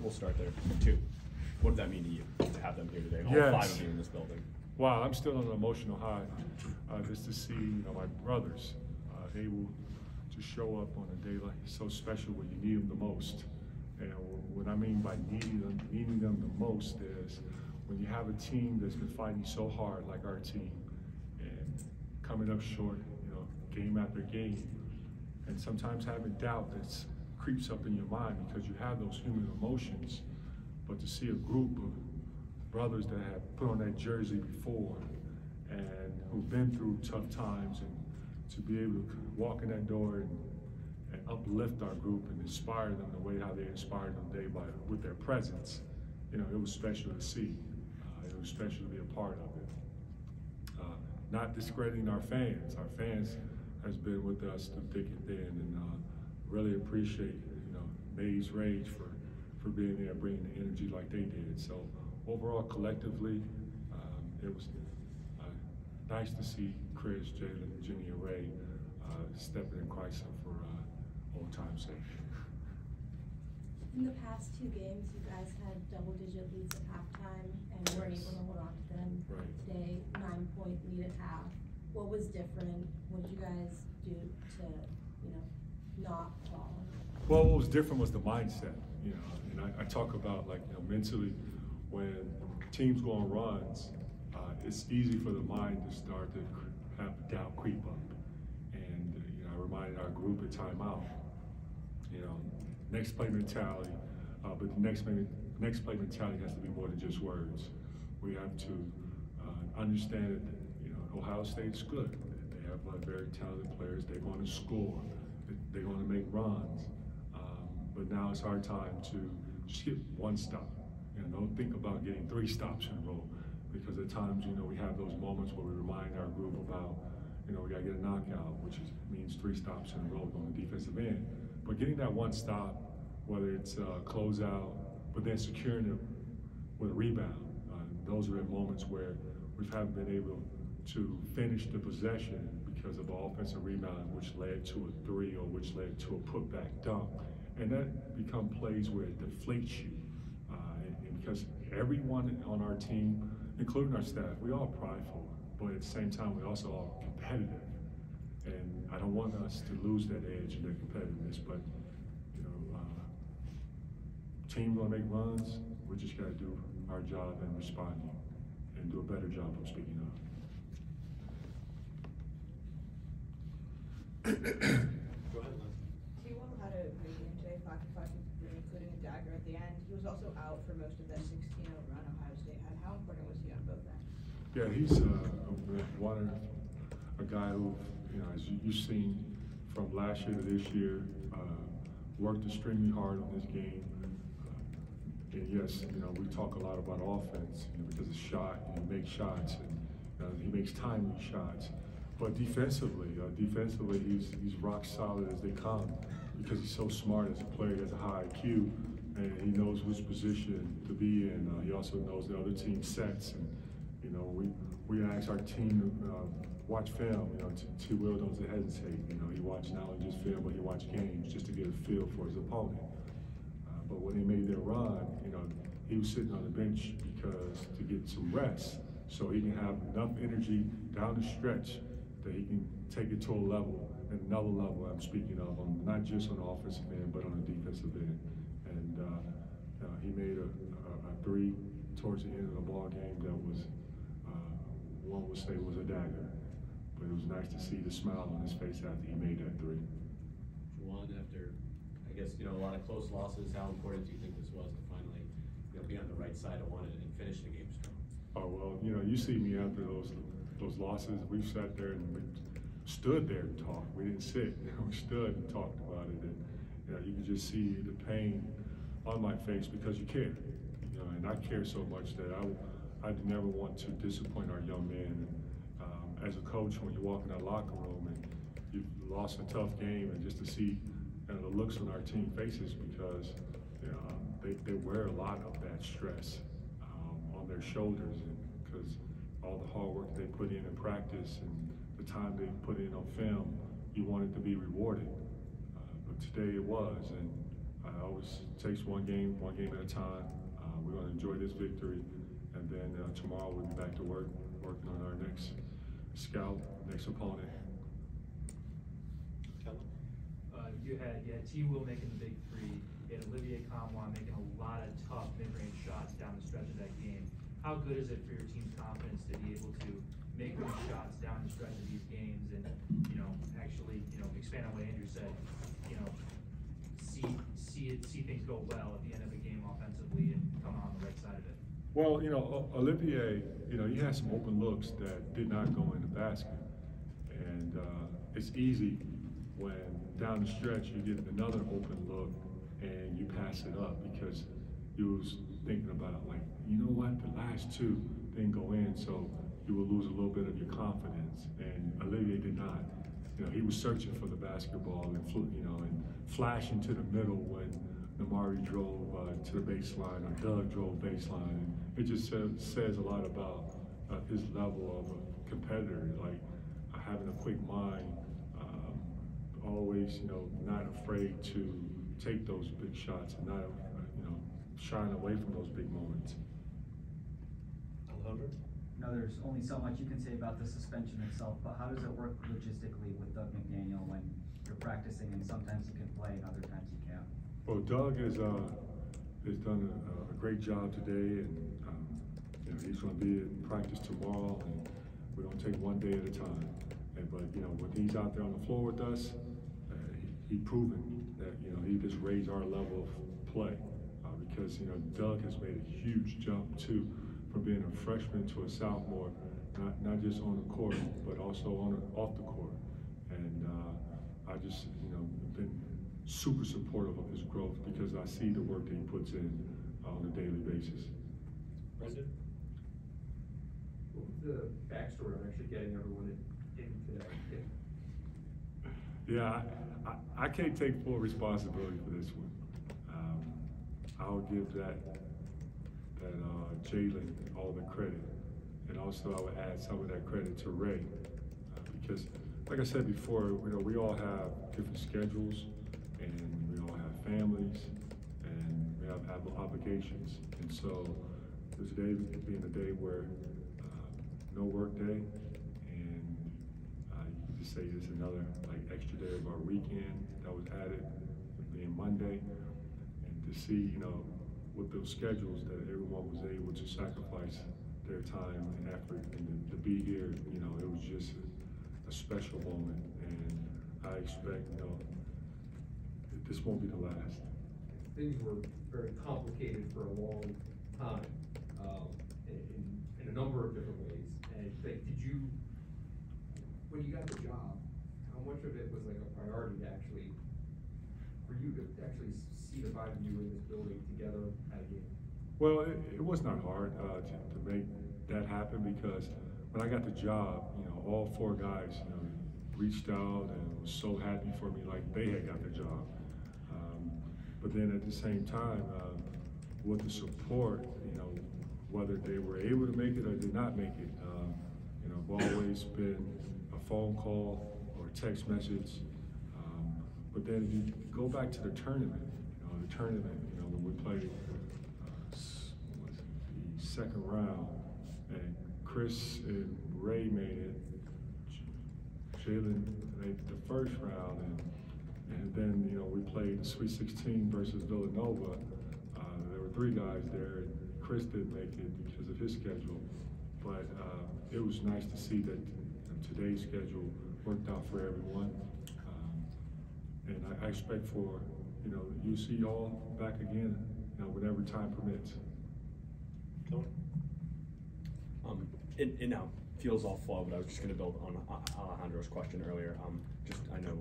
we'll start there. 2. What does that mean to you to have them here today? All Yes. 5 of you in this building. Wow, I'm still on an emotional high just to see my brothers able to show up on a day like so special when you need them the most. And what I mean by needing them the most is when you have a team that's been fighting so hard like our team and coming up short, game after game, and sometimes having doubt that creeps up in your mind because you have those human emotions, but to see a group of brothers that have put on that jersey before and who've been through tough times, and to be able to walk in that door and uplift our group and inspire them the way how they inspired them today with their presence, it was special to see. It was special to be a part of it. Not discrediting our fans. Our fans has been with us through thick and thin, and really appreciate May's Rage for being there, bringing the energy like they did. So overall, collectively, it was nice to see Chris, Jalen, Jimmy, and Ray stepping in Chrysler for old time's sake. In the past 2 games, you guys had double-digit leads at halftime and weren't able to hold on to them. Right. Today, 9-point lead at half. What was different? What did you guys do to, not fall? Well, what was different was the mindset, and I talk about mentally when teams go on runs, it's easy for the mind to start to have doubt creep up. And I reminded our group at timeout, next play mentality, but the next play mentality has to be more than just words. We have to understand that Ohio State's good. They have very talented players. They're going to score. They're going to make runs. But now it's our time to just get 1 stop. Don't think about getting 3 stops in a row, because at times, we have those moments where we remind our group about, we got to get a knockout, which means 3 stops in a row on the defensive end. But getting that 1 stop, whether it's a closeout, but then securing it with a rebound, those are the moments where we haven't been able to finish the possession because of offensive rebound, which led to a 3 or which led to a putback dunk. And that become plays where it deflates you. And because everyone on our team, including our staff, we all prideful, but at the same time, we also all competitive. And I don't want us to lose that edge and that competitiveness, but team gonna make runs, we just gotta do our job in responding and do a better job of speaking up. Go ahead, Leslie. Juwan had a great game today, 5 for 5 from 3, including a dagger at the end. He was also out for most of that 16-0 run Ohio State had. How important was he on both ends? Yeah, he's a guy who, as you've seen from last year to this year, worked extremely hard on this game. And yes, we talk a lot about offense, because it's shot, and he makes shots, and he makes timely shots. But defensively, he's rock solid as they come, because he's so smart as a player. He has a high IQ, and he knows which position to be in. He also knows the other team sets, and we ask our team to watch film. T. Will doesn't hesitate. He watched not only just film, but he watched games just to get a feel for his opponent. But when they made their run, he was sitting on the bench because to get some rest, so he can have enough energy down the stretch that he can take it to a level, another level I'm speaking of, not just on the offensive end, but on the defensive end. And he made a 3 towards the end of the ball game that was, one would say was a dagger. But it was nice to see the smile on his face after he made that 3. Juwan, after, I guess, a lot of close losses, how important do you think this was to finally, be on the right side of one and finish the game strong? Oh, well, you see me after those losses, we've sat there and we stood there and talked. We didn't sit, we stood and talked about it. And you could just see the pain on my face because you care. And I care so much that I'd never want to disappoint our young men. And as a coach, when you walk in that locker room and you've lost a tough game, and just to see the looks on our team faces, because they wear a lot of that stress on their shoulders, because all the hard work they put in practice and the time they put in on film, you want it to be rewarded. But today it was, and I always takes one game at a time. We're going to enjoy this victory, and then tomorrow we'll be back to work, working on our next scout, next opponent. You had T. Will making the big three. You had Olivier Kamwa making a lot of tough mid-range shots down the stretch of that game. How good is it for your team's confidence to be able to make those shots down the stretch of these games and, actually, expand on what Andrew said, see things go well at the end of the game offensively and come on the right side of it? Well, Olivier, he had some open looks that did not go in the basket. And it's easy when down the stretch you get another open look and you pass it up because you was thinking about, like, you know what, the last two didn't go in, so you will lose a little bit of your confidence. And Olivier did not. He was searching for the basketball and and flashing to the middle when Namari drove to the baseline or Doug drove baseline. And it just says a lot about his level of a competitor, like having a quick mind, always not afraid to take those big shots and not shying away from those big moments. Alejandro? There's only so much you can say about the suspension itself, but how does it work logistically with Doug McDaniel when you're practicing and sometimes you can play and other times you can't? Well, Doug has done a great job today, and he's going to be in practice tomorrow, and we're going to take one day at a time. But when he's out there on the floor with us, he's proven that he just raised our level of play because Doug has made a huge jump too, from being a freshman to a sophomore, not just on the court, but also off the court. And I just been super supportive of his growth because I see the work that he puts in on a daily basis. Brendan? What was the backstory on actually getting everyone in today? Yeah, I can't take full responsibility for this one. I'll give that Jalen all the credit, and also I would add some of that credit to Ray, because, like I said before, we all have different schedules, and we all have families, and we have obligations, and so this day being a day where no work day, and you can just say it's another extra day of our weekend that was added, being Monday, and to see with those schedules that everyone was able to sacrifice their time and effort and to be here, it was just a special moment, and I expect this won't be the last. Things were very complicated for a long time in a number of different ways. And when you got the job, how much of it was like a priority for you to actually see the five of you in this building together at a game? Well, it was not hard to make that happen because when I got the job, all four guys, reached out and was so happy for me, like they had got the job. But then at the same time, with the support, whether they were able to make it or did not make it, I've always been a phone call or a text message. But then if you go back to the tournament, when we played the second round, and Chris and Ray made it, Jalen made the first round, and then we played the Sweet 16 versus Villanova. There were three guys there, and Chris didn't make it because of his schedule, but it was nice to see that today's schedule worked out for everyone. And I expect for, you see y'all back again, whenever time permits. It now feels all flow, but I was just going to build on Alejandro's question earlier. I know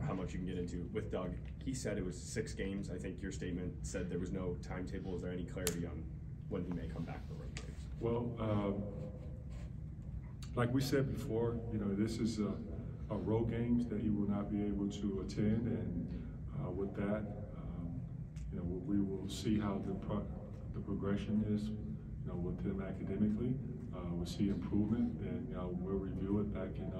how much you can get into with Doug. He said it was 6 games. I think your statement said there was no timetable. Is there any clarity on when he may come back for road games? Well, like we said before, this is a road games that he will not be able to attend, and with that, we will see how the progression is, with him academically. We'll see improvement, and we'll review it back in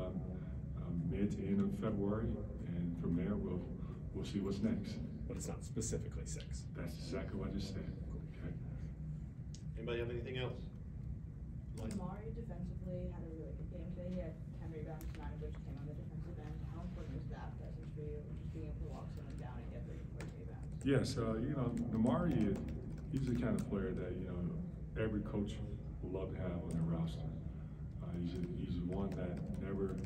mid to end of February, and from there we'll see what's next. but it's not specifically 6. That's exactly what I just said. Okay. Anybody have anything else? Amari defensively had a really good game today. He had 10 rebounds, 9 of which came on the defensive end. How important is that presence for you, just being able to walk someone down and get 3 rebounds? Yes, you know, Amari, he's the kind of player that, you know, every coach would love to have on their roster. He's one that never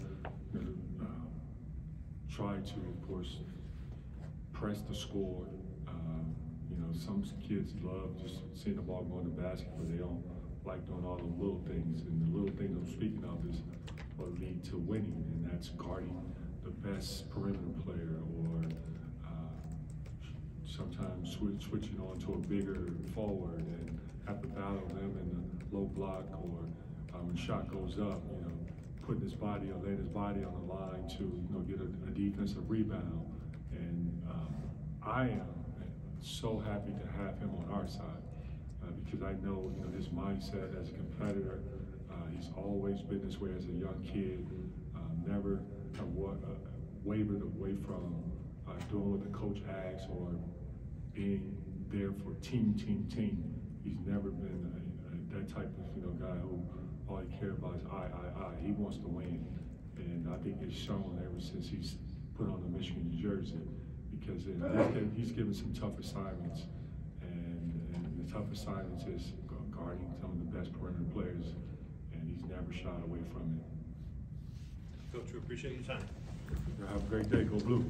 tried to, of course, press the score. You know, some kids love just seeing the ball go in the basket, but they don't like doing all the little things. And the little things I'm speaking of is what lead to winning, and that's guarding the best perimeter player, or sometimes switching on to a bigger forward and have to battle them in the low block, or when shot goes up, you know, putting his body or laying his body on the line to, you know, get a defensive rebound. And I am so happy to have him on our side because I know, you know, his mindset as a competitor. He's always been this way as a young kid. Never wavered away from doing what the coach asks or being there for team. He's never been that type of, you know, guy who all he cares about is I. He wants to win, and I think it's shown ever since he's put on the Michigan jersey, because he's given some tough assignments, and the tough assignments is guarding some of the best perimeter players, and he's never shied away from it. Coach, we appreciate your time. Have a great day. Go Blue.